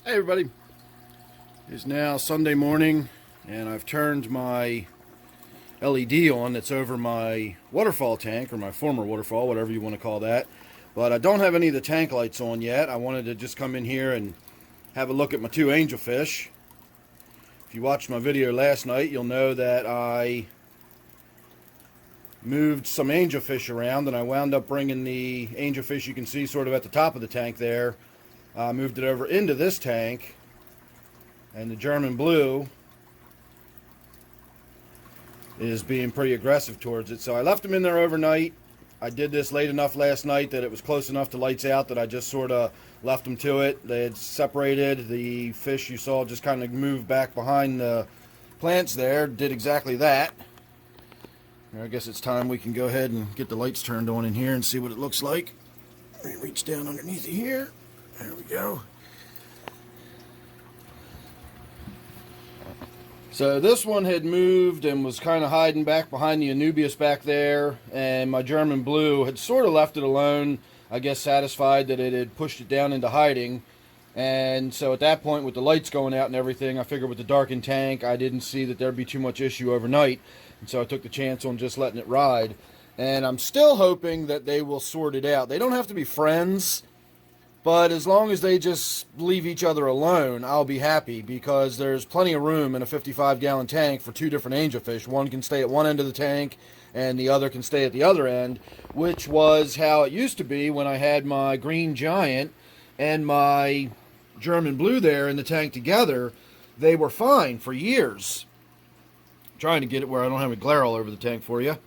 Hey everybody, it's now Sunday morning and I've turned my LED on that's over my waterfall tank, or my former waterfall, whatever you want to call that. But I don't have any of the tank lights on yet. I wanted to just come in here and have a look at my two angelfish. If you watched my video last night, you'll know that I moved some angelfish around and I wound up bringing the angelfish you can see sort of at the top of the tank there. Moved it over into this tank, and the German blue is being pretty aggressive towards it. So I left them in there overnight. I did this late enough last night that it was close enough to lights out that I just sort of left them to it. They had separated. The fish you saw just kind of moved back behind the plants there, did exactly that. I guess it's time we can go ahead and get the lights turned on in here and see what it looks like. Let me reach down underneath it here. There we go. So this one had moved and was kind of hiding back behind the Anubias back there, and my German blue had sort of left it alone, I guess satisfied that it had pushed it down into hiding. And so at that point, with the lights going out and everything, I figured with the darkened tank, I didn't see that there'd be too much issue overnight, and so I took the chance on just letting it ride. And I'm still hoping that they will sort it out. They don't have to be friends, but as long as they just leave each other alone, I'll be happy, because there's plenty of room in a 55-gallon tank for two different angelfish. One can stay at one end of the tank, and the other can stay at the other end, which was how it used to be when I had my green giant and my German blue there in the tank together. They were fine for years. I'm trying to get it where I don't have a glare all over the tank for you.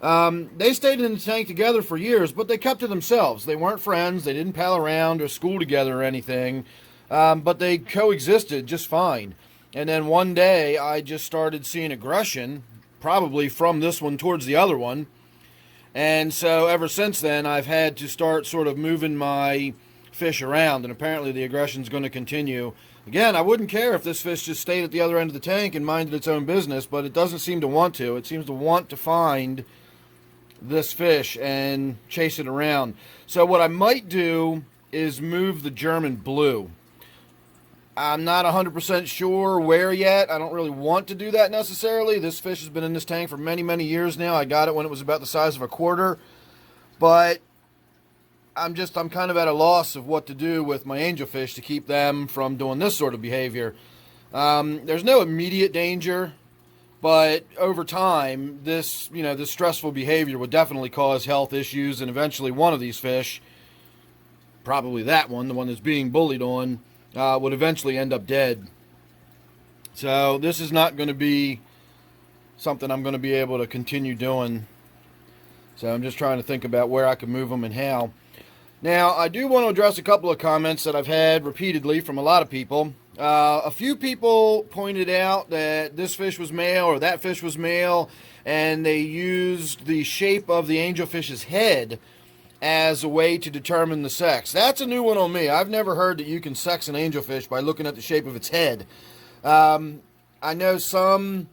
They stayed in the tank together for years, but they kept to themselves. They weren't friends. They didn't pal around or school together or anything, but they coexisted just fine. And then one day I just started seeing aggression, probably from this one towards the other one. And so ever since then, I've had to start sort of moving my fish around, and apparently the aggression's going to continue. Again, I wouldn't care if this fish just stayed at the other end of the tank and minded its own business, but it doesn't seem to want to. It seems to want to find this fish and chase it around. So what I might do is move the German blue. I'm not 100% sure where yet. I don't really want to do that necessarily. This fish has been in this tank for many, many years now. I got it when it was about the size of a quarter. But I'm kind of at a loss of what to do with my angelfish to keep them from doing this sort of behavior. There's no immediate danger, but over time, this stressful behavior would definitely cause health issues, and eventually one of these fish, probably that one, the one that's being bullied on, would eventually end up dead. So this is not going to be something I'm going to be able to continue doing. So I'm just trying to think about where I can move them and how. Now, I do want to address a couple of comments that I've had repeatedly from a lot of people. A few people pointed out that this fish was male or that fish was male, and they used the shape of the angelfish's head as a way to determine the sex. That's a new one on me. I've never heard that you can sex an angelfish by looking at the shape of its head. I know some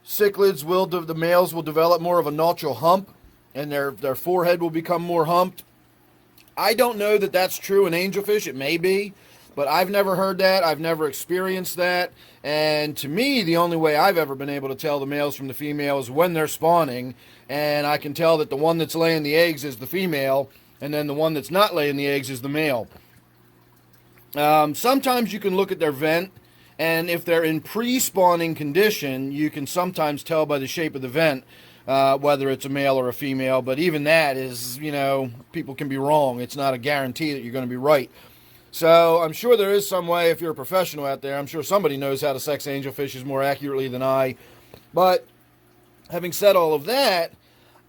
cichlids the males will develop more of a notchal hump, and their forehead will become more humped. I don't know that that's true in angelfish. It may be, but I've never heard that. I've never experienced that. And to me, the only way I've ever been able to tell the males from the females is when they're spawning. And I can tell that the one that's laying the eggs is the female, and then the one that's not laying the eggs is the male. Sometimes you can look at their vent, and if they're in pre-spawning condition, you can sometimes tell by the shape of the vent whether it's a male or a female. But even that is, people can be wrong. It's not a guarantee that you're going to be right. So I'm sure there is some way, if you're a professional out there, I'm sure somebody knows how to sex angelfishes more accurately than I. But having said all of that,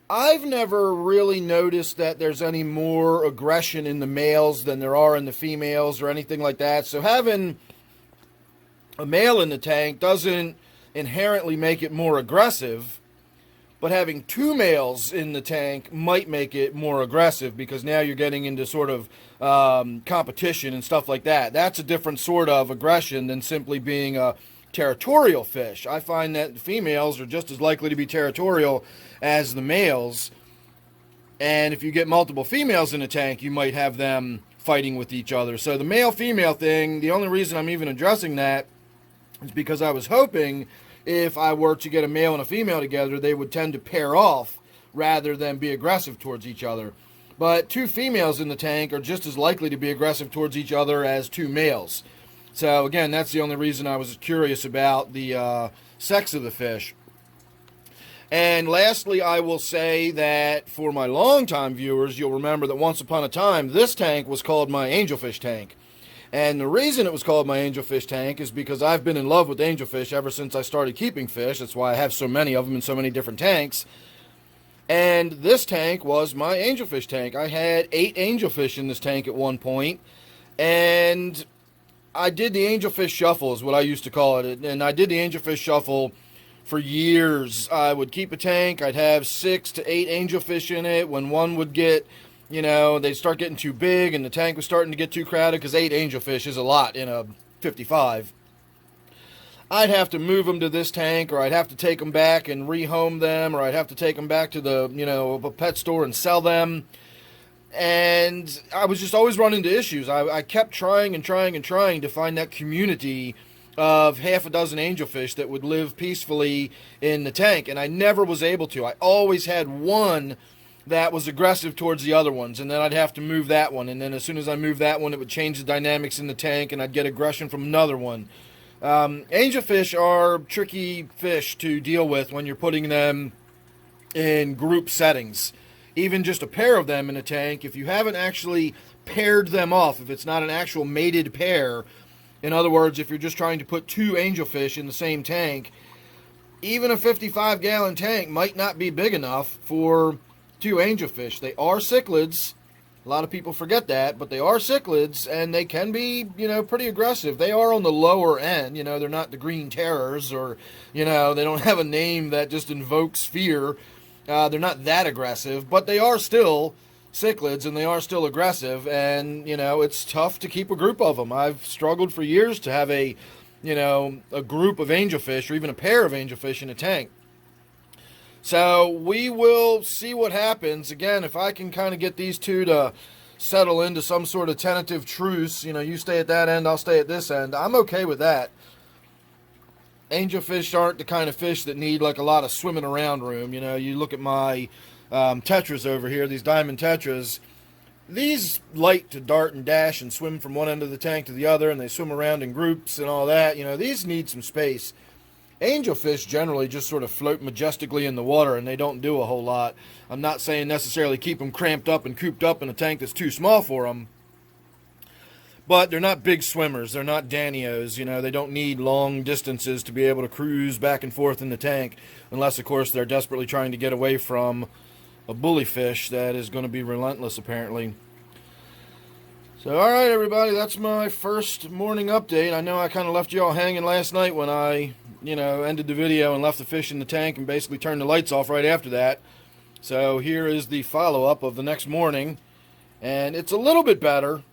I've never really noticed that there's any more aggression in the males than there are in the females or anything like that. So having a male in the tank doesn't inherently make it more aggressive. But having two males in the tank might make it more aggressive, because now you're getting into sort of competition and stuff like that. That's a different sort of aggression than simply being a territorial fish. I find that the females are just as likely to be territorial as the males. And if you get multiple females in a tank, you might have them fighting with each other. So the male-female thing, the only reason I'm even addressing that is because I was hoping if I were to get a male and a female together, they would tend to pair off rather than be aggressive towards each other. But two females in the tank are just as likely to be aggressive towards each other as two males. So again, that's the only reason I was curious about the sex of the fish. And lastly, I will say that for my longtime viewers, you'll remember that once upon a time, this tank was called my angelfish tank. And the reason it was called my angelfish tank is because I've been in love with angelfish ever since I started keeping fish. That's why I have so many of them in so many different tanks. And this tank was my angelfish tank. I had 8 angelfish in this tank at one point. And I did the angelfish shuffle is what I used to call it. And I did the angelfish shuffle for years. I would keep a tank. I'd have 6 to 8 angelfish in it. When one would get, they'd start getting too big and the tank was starting to get too crowded, because 8 angelfish is a lot in a 55. I'd have to move them to this tank, or I'd have to take them back and rehome them, or I'd have to take them back to the, a pet store and sell them. And I was just always running into issues. I kept trying and trying and trying to find that community of half a dozen angelfish that would live peacefully in the tank, and I never was able to. I always had one that was aggressive towards the other ones, and then I'd have to move that one, and then as soon as I moved that one, it would change the dynamics in the tank, and I'd get aggression from another one. Angelfish are tricky fish to deal with when you're putting them in group settings. Even just a pair of them in a tank, if you haven't actually paired them off, if it's not an actual mated pair, in other words, if you're just trying to put 2 angelfish in the same tank, even a 55-gallon tank might not be big enough for 2 angelfish. They are cichlids. A lot of people forget that, but they are cichlids, and they can be, pretty aggressive. They are on the lower end. They're not the green terrors, or, they don't have a name that just invokes fear. They're not that aggressive, but they are still cichlids, and they are still aggressive, and it's tough to keep a group of them. I've struggled for years to have a group of angelfish, or even a pair of angelfish in a tank. So we will see what happens. Again, if I can kind of get these two to settle into some sort of tentative truce, you stay at that end, I'll stay at this end, I'm okay with that. Angelfish aren't the kind of fish that need like a lot of swimming around room. You look at my tetras over here, these diamond tetras. These like to dart and dash and swim from one end of the tank to the other, and they swim around in groups and all that. These need some space. Angelfish generally just sort of float majestically in the water, and they don't do a whole lot. I'm not saying necessarily keep them cramped up and cooped up in a tank that's too small for them, but they're not big swimmers. They're not Danios. They don't need long distances to be able to cruise back and forth in the tank, unless, of course, they're desperately trying to get away from a bully fish that is going to be relentless, apparently. So, all right, everybody, that's my first morning update. I know I kind of left you all hanging last night when I, ended the video and left the fish in the tank and basically turned the lights off right after that. So here is the follow-up of the next morning, and it's a little bit better,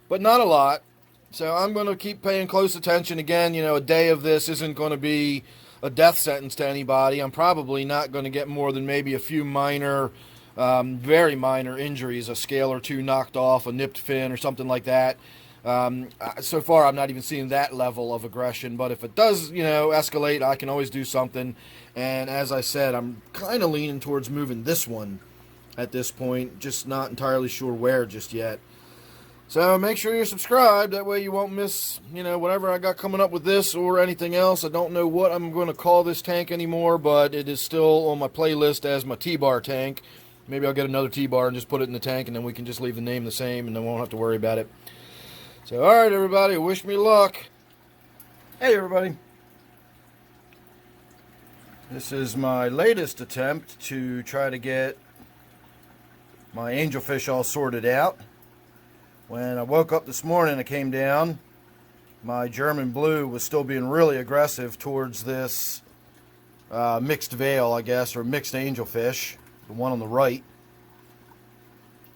but not a lot. So I'm going to keep paying close attention. Again, a day of this isn't going to be a death sentence to anybody. I'm probably not going to get more than maybe a few minor, very minor injuries, a scale or two knocked off, a nipped fin or something like that. So far, I'm not even seeing that level of aggression, but if it does, escalate, I can always do something. And as I said, I'm kind of leaning towards moving this one at this point, just not entirely sure where just yet. So make sure you're subscribed, that way you won't miss, whatever I got coming up with this or anything else. I don't know what I'm going to call this tank anymore, but it is still on my playlist as my T-bar tank. Maybe I'll get another T-bar and just put it in the tank, and then we can just leave the name the same, and then won't have to worry about it. So, all right, everybody, wish me luck. Hey, everybody. This is my latest attempt to try to get my angelfish all sorted out. When I woke up this morning, I came down, my German blue was still being really aggressive towards this mixed veil, I guess, or mixed angelfish, the one on the right.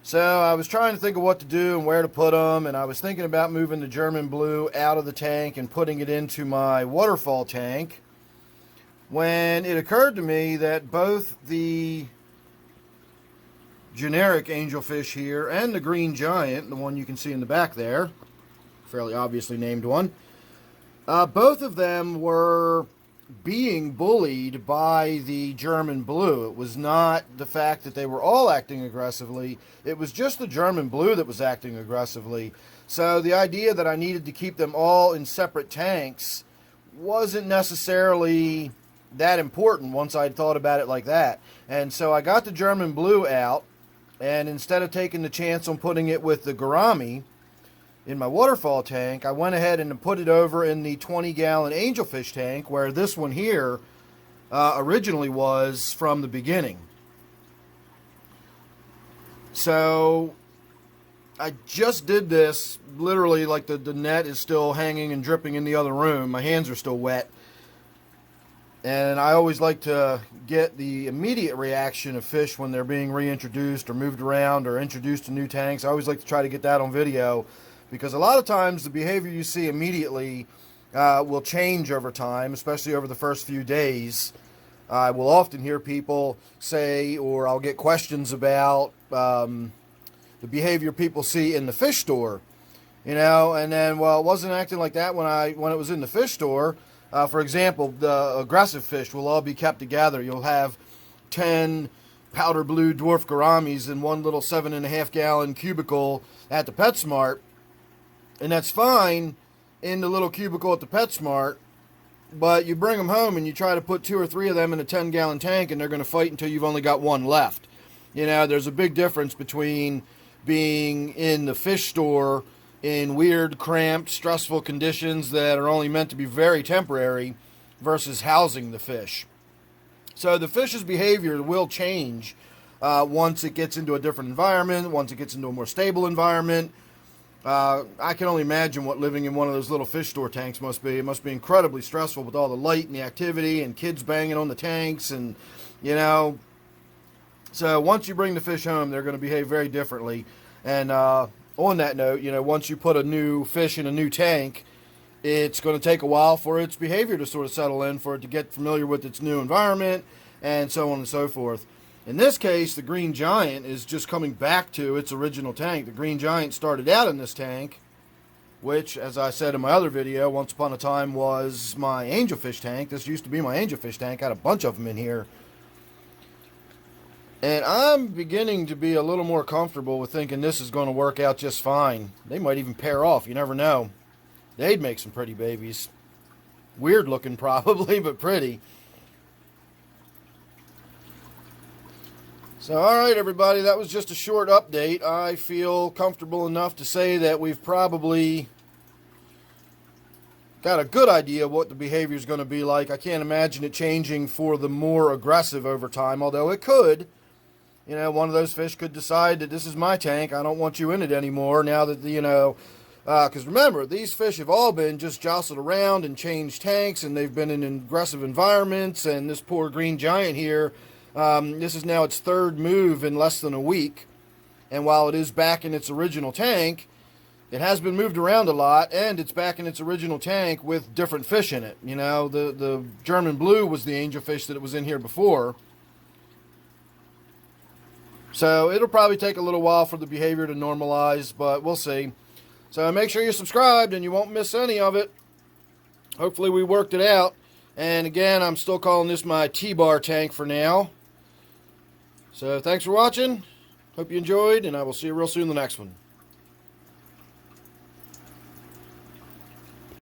So I was trying to think of what to do and where to put them, and I was thinking about moving the German blue out of the tank and putting it into my waterfall tank, when it occurred to me that both the generic angelfish here and the green giant, the one you can see in the back there, fairly obviously named one. Both of them were being bullied by the German blue. It was not the fact that they were all acting aggressively. It was just the German blue that was acting aggressively. So the idea that I needed to keep them all in separate tanks wasn't necessarily that important once I'd thought about it like that. And so I got the German blue out, and instead of taking the chance on putting it with the gourami in my waterfall tank, I went ahead and put it over in the 20-gallon angelfish tank, where this one here originally was from the beginning. So I just did this literally like the net is still hanging and dripping in the other room. My hands are still wet. And I always like to get the immediate reaction of fish when they're being reintroduced or moved around or introduced to new tanks. I always like to try to get that on video, because a lot of times the behavior you see immediately will change over time, especially over the first few days. I will often hear people say, or I'll get questions about the behavior people see in the fish store. You know, and then, well, it wasn't acting like that when it was in the fish store. For example, the aggressive fish will all be kept together. You'll have 10 powder blue dwarf gouramis in one little 7.5-gallon cubicle at the PetSmart. And that's fine in the little cubicle at the PetSmart, but you bring them home and you try to put 2 or 3 of them in a 10-gallon tank, and they're going to fight until you've only got one left. You know, there's a big difference between being in the fish store in weird, cramped, stressful conditions that are only meant to be very temporary versus housing the fish. So the fish's behavior will change once it gets into a different environment, once it gets into a more stable environment. I can only imagine what living in one of those little fish store tanks must be. It must be incredibly stressful with all the light and the activity and kids banging on the tanks, and, you know. So once you bring the fish home, they're going to behave very differently. And on that note, you know, once you put a new fish in a new tank, it's going to take a while for its behavior to sort of settle in, for it to get familiar with its new environment, and so on and so forth. In this case, the green giant is just coming back to its original tank. The green giant started out in this tank, which, as I said in my other video, once upon a time was my angelfish tank. This used to be my angelfish tank. I had a bunch of them in here. And I'm beginning to be a little more comfortable with thinking this is going to work out just fine. They might even pair off. You never know. They'd make some pretty babies. Weird looking probably, but pretty. So, alright everybody, that was just a short update. I feel comfortable enough to say that we've probably got a good idea what the behavior is going to be like. I can't imagine it changing for the more aggressive over time, although it could. You know, one of those fish could decide that this is my tank, I don't want you in it anymore, now that, you know, because remember, these fish have all been just jostled around and changed tanks, and they've been in aggressive environments, and this poor green giant here, this is now its third move in less than a week, and while it is back in its original tank, it has been moved around a lot, and it's back in its original tank with different fish in it. You know, the German blue was the angelfish that it was in here before. So it'll probably take a little while for the behavior to normalize, but we'll see. So make sure you're subscribed and you won't miss any of it. Hopefully we worked it out. And again, I'm still calling this my T-bar tank for now. So thanks for watching. Hope you enjoyed, and I will see you real soon in the next one.